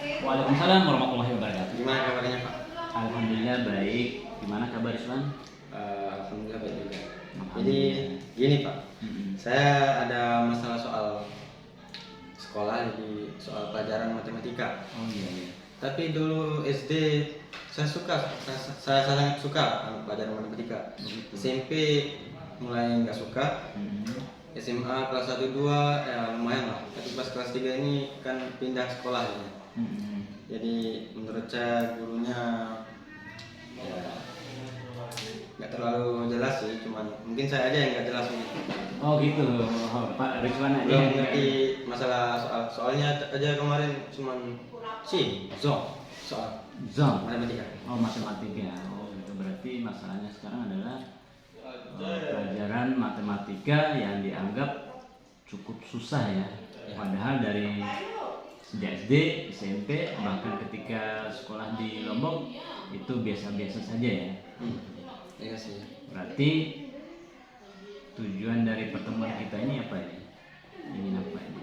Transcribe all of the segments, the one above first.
Waalaikumsalam warahmatullahi wabarakatuh. Gimana kabarnya Pak? Alhamdulillah baik. Gimana kabar Iswan? Alhamdulillah baik juga. Jadi Alhamdulillah. gini Pak, Mm-mm. saya ada masalah soal sekolah, jadi soal pelajaran matematika. Oh iya iya. Tapi dulu SD saya saya sangat suka pelajaran matematika. Begitu. SMP mulai nggak suka. Mm-mm. SMA kelas 1 2 ya lumayan lah. Tapi pas kelas 3 ini kan pindah sekolah ya. Mm-mm. Jadi menurut saya gurunya ya nggak terlalu jelas sih, cuman mungkin saya aja yang nggak jelas gitu. Oh gitu. Oh, Pak Rizwan aja. Belum yang- ngerti masalah soalnya aja kemarin cuman soal Zon. matematika. Oh matematika. Oh gitu. Berarti masalahnya sekarang adalah pelajaran matematika yang dianggap cukup susah ya. Padahal dari sejak SD, SMP, bahkan ketika sekolah di Lombok itu biasa-biasa saja ya. Iya sih. Berarti tujuan dari pertemuan kita ini apa ini? Ingin apa ini?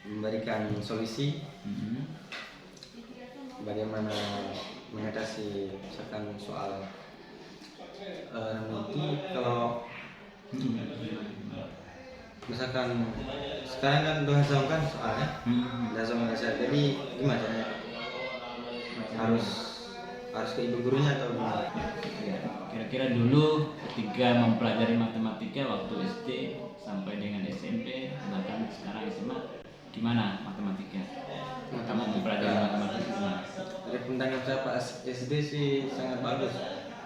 Memberikan solusi Mhm. bagaimana mengatasi misalkan soal nanti kalau misalkan sekarang kan dua zong kan soalnya dua zong Indonesia, jadi gimana caranya harus ke ibu gurunya atau gimana? Ya, kira-kira dulu ketika mempelajari matematika waktu SD sampai dengan SMP bahkan sekarang SMA, gimana matematika? Kamu mempelajari matematika gimana? Dari pandangan saya pas SD sih sangat bagus,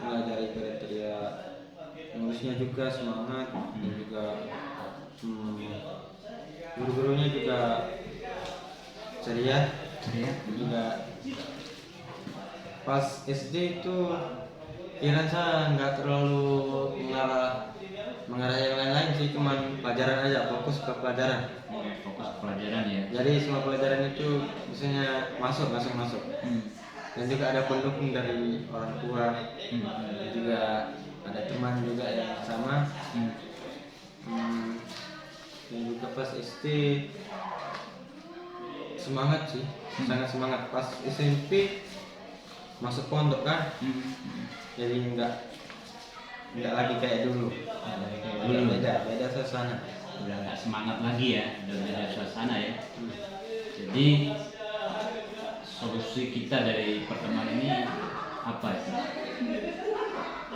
mulai dari kriteria nulisnya juga semangat, dan juga guru-gurunya juga ceria, Ya. juga pas SD itu pikiran saya nggak terlalu mengarah yang lain-lain sih, cuman pelajaran aja, fokus ke pelajaran. Fokus ke pelajaran ya. Jadi semua pelajaran itu biasanya masuk. Dan juga ada pendukung dari orang tua, dan juga ada teman juga yang sama. Dan juga pas SD semangat sih, sangat semangat. Pas SMP masuk pondok kan, jadi nggak lagi kayak dulu. Beda suasana. Udah nggak semangat lagi ya, udah beda suasana ya. Jadi solusi kita dari pertemuan ini apa ya?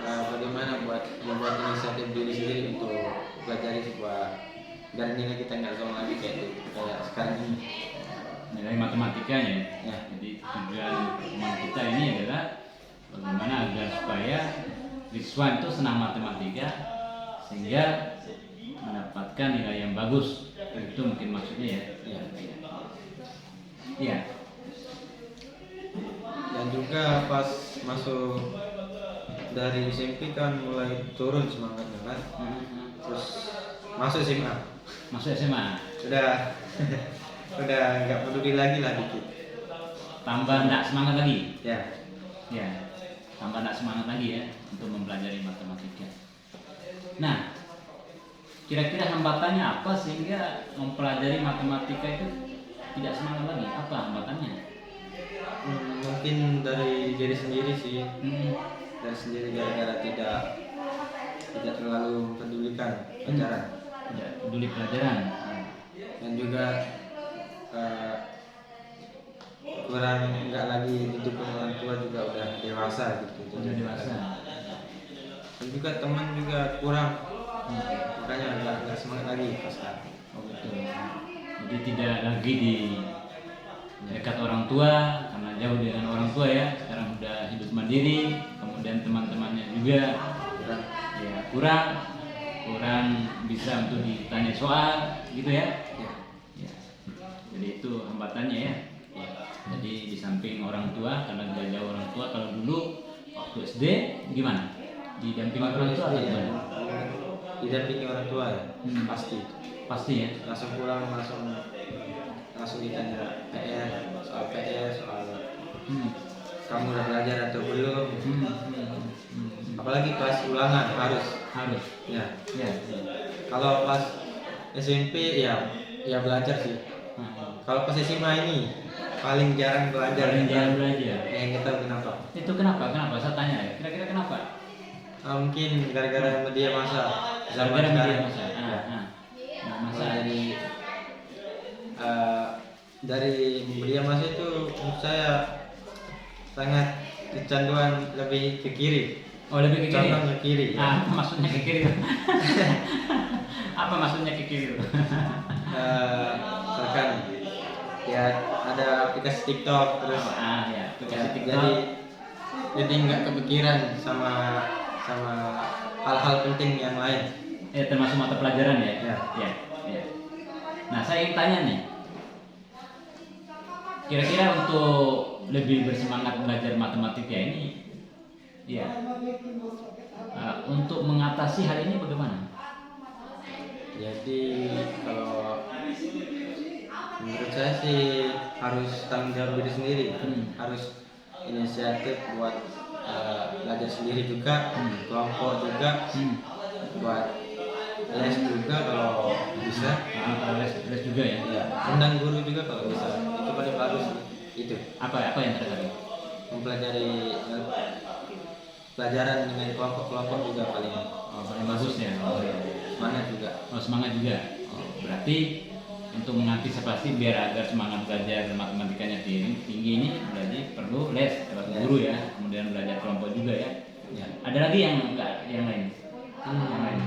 Bagaimana membuat inisiatif diri sendiri untuk pelajari sebuah biar nilai kita nggak zong lagi kayak sekarang ini. Nilai matematikanya Ya. Jadi tujuan pertemuan kita ini adalah bagaimana agar supaya Rizwan itu senang matematika sehingga mendapatkan nilai yang bagus. Itu mungkin maksudnya ya. Iya. Dan juga pas masuk dari SMP kan mulai turun semangatnya kan, terus masuk SMA Masuk SMA udah udah nggak peduli lagi lah dikit tambah nggak semangat lagi. ya. Ya, tambah nggak semangat lagi ya untuk mempelajari matematika. Nah, kira-kira hambatannya apa sehingga mempelajari matematika itu tidak semangat lagi? Apa hambatannya? Mungkin dari diri sendiri sih, Hmm. dari sendiri gara-gara tidak terlalu pedulikan pelajaran. Tidak peduli pelajaran. Dan juga kurang nggak lagi didukung orang tua, juga udah dewasa gitu. Udah dewasa. Dan juga teman juga kurang, makanya nggak semangat lagi pas sekarang. Oh betul. Jadi tidak lagi di dekat orang tua karena jauh dengan orang tua ya. Sekarang udah hidup mandiri. Kemudian teman-temannya juga Kurang. ya kurang bisa untuk ditanya soal gitu ya. Ya. Ya. Jadi itu hambatannya ya. Jadi di samping orang tua karena tidak jauh orang tua, kalau dulu waktu SD gimana? Didampingi orang tua atau gimana? Didampingi orang tua ya, pasti. Pasti ya. Langsung pulang langsung ditanya soal kamu udah belajar atau belum. Apalagi kelas ulangan harus. Harus. Ya. Ya. Kalau pas SMP ya belajar sih. Kalau pas SMA ini paling jarang belajar. Paling jarang belajar. Yang kita tahu kenapa? Itu kenapa? Kenapa? Saya tanya ya. Kira-kira kenapa? Mungkin gara-gara media massa. Gara-gara media massa. Masa dari media massa itu menurut saya sangat kecanduan lebih ke kiri. Oh, lebih ke kiri. Condong ke kiri. Apa maksudnya ke kiri? Apa maksudnya ke kiri? Misalkan ya ada aplikasi TikTok terus Ya, aplikasi TikTok. jadi nggak kepikiran sama hal-hal penting yang lain. Termasuk mata pelajaran ya? Ya. Ya. Nah, saya ingin tanya nih. Kira-kira untuk lebih bersemangat belajar matematika ini, ya, untuk mengatasi hal ini bagaimana? Jadi kalau menurut saya sih harus tanggung jawab diri sendiri, harus inisiatif buat belajar sendiri juga, kelompok juga, buat les juga kalau bisa. Les juga ya? Ya, undang guru juga kalau bisa. Itu paling bagus itu. Apa yang terjadi? Mempelajari pelajaran dengan kelompok-kelompok juga paling bagus ya. Semangat juga. Semangat juga. Berarti untuk mengantisipasi biar agar semangat belajar matematikanya tinggi ini berarti perlu les lewat guru ya. Kemudian belajar kelompok juga ya. Ada lagi yang enggak yang lain? Yang lain.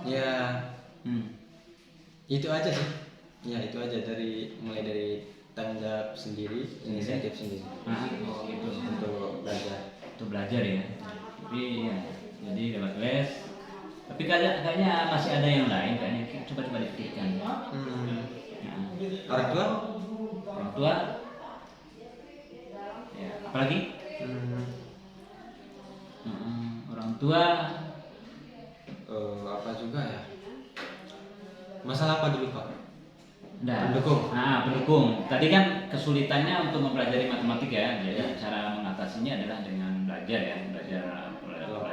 Ya. Itu aja sih. Ya, itu aja mulai dari tanggung jawab sendiri, inisiatif sendiri. Gitu. Untuk belajar. Untuk belajar ya. Tapi ya, jadi lewat les. Tapi kayaknya masih ada yang lain kayaknya. Coba dipikirkan. Orang tua? Orang tua. Ya, apalagi? Orang tua. Apa juga ya? Masalah apa dulu Pak? Pendukung. Pendukung. Tadi kan kesulitannya untuk mempelajari matematika ya. Jadi cara mengatasinya adalah dengan belajar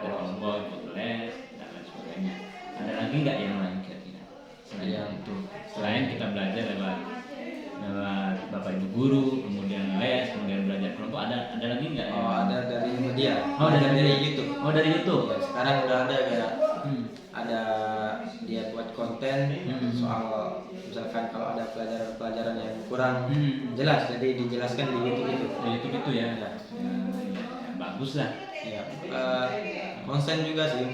kelompok, ikut les dan lain sebagainya. Ada lagi nggak yang lain kira-kira? Selain kita belajar lewat bapak ibu guru, kemudian les, kemudian belajar kelompok, ada lagi nggak? Ada dari media. Dari YouTube. Dari YouTube. Ya, sekarang udah ada kayak ada dia buat konten soal misalkan kalau ada pelajaran yang kurang jelas, jadi dijelaskan di YouTube itu. Di YouTube itu ya. Bagus lah. Ya, konsen juga sih.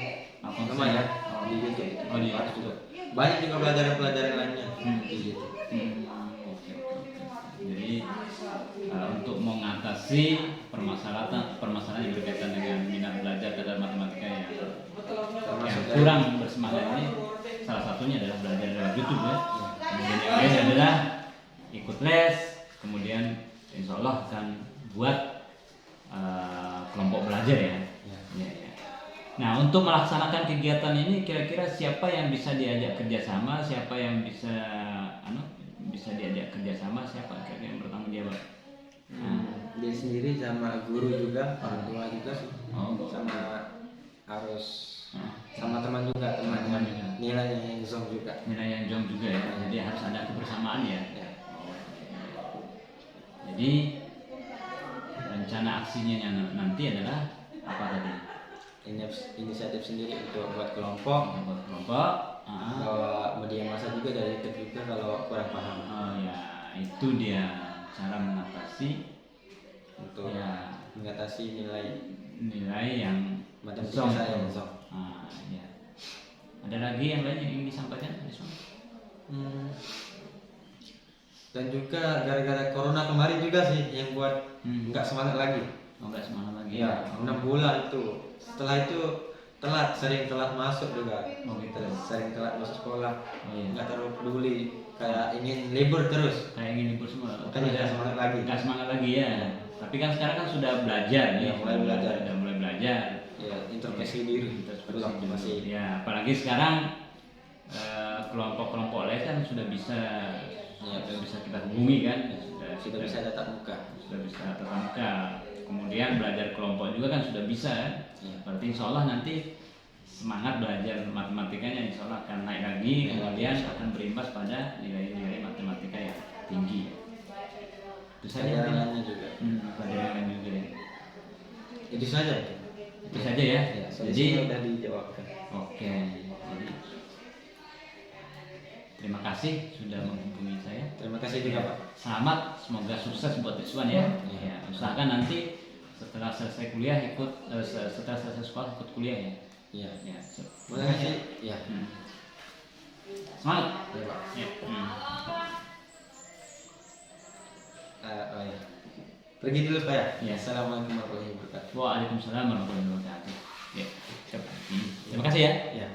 Lumayan di YouTube. Di YouTube. Banyak juga pelajaran lainnya di YouTube. Jadi untuk mengatasi permasalahan yang berkaitan dengan minat belajar terhadap matematika yang kurang bersemangat ini, salah satunya adalah belajar lewat YouTube ya. Kemudian yang lain adalah ikut les, kemudian insya Allah akan buat kelompok belajar ya. Nah, untuk melaksanakan kegiatan ini kira-kira siapa yang bisa diajak kerjasama, siapa yang bisa diajak kerjasama, siapa kira-kira yang bertanggung jawab? Dia sendiri sama guru juga, orang tua juga sih. Sama harus sama teman juga, teman nilai yang jong juga. Nilai yang jong juga ya. Jadi harus ada kebersamaan ya. Jadi rencana aksinya nanti adalah apa tadi? Inisiatif sendiri untuk buat kelompok. Kalau media massa juga dari YouTube juga kalau kurang paham. Itu dia cara mengatasi untuk mengatasi nilai yang matematika saya yang zong. Ada lagi yang lain yang ingin disampaikan? Dan juga gara-gara corona kemarin juga sih yang buat nggak semangat lagi. Nggak semangat lagi. Ya, 6 bulan itu. Setelah itu sering telat masuk juga. Sering telat masuk sekolah. Nggak terlalu peduli, kayak ingin libur terus. Semua. Nggak semangat lagi. Nggak semangat lagi ya. Tapi kan sekarang kan sudah belajar ya. Mulai belajar. Ya, introspeksi diri. Masih. Ya, apalagi sekarang kelompok-kelompok les kan sudah bisa kita hubungi kan. Sudah bisa tatap muka. Kemudian belajar kelompok juga kan sudah bisa kan. Berarti insya Allah nanti semangat belajar matematikanya insya Allah akan naik lagi, kemudian akan berimbas pada nilai-nilai matematika matematika ya tinggi. Itu saja. Pelajaran lainnya juga. Pelajaran lain juga ya. Itu saja. Itu saja ya. Ya, Jadi sudah dijawabkan. oke. Jadi terima kasih sudah menghubungi saya. Terima kasih juga Pak. Selamat, semoga sukses buat Rizwan ya. Ya. Ya, usahakan nanti setelah selesai kuliah setelah selesai sekolah ikut kuliah ya. Iya. Ya. Terima kasih. Ya. Semangat. Ya Pak. Ya. Oh ya. Pergi dulu Pak ya. Ya. Assalamualaikum warahmatullahi wabarakatuh. Waalaikumsalam warahmatullahi wabarakatuh. Ya. Siap. Terima kasih ya. Ya.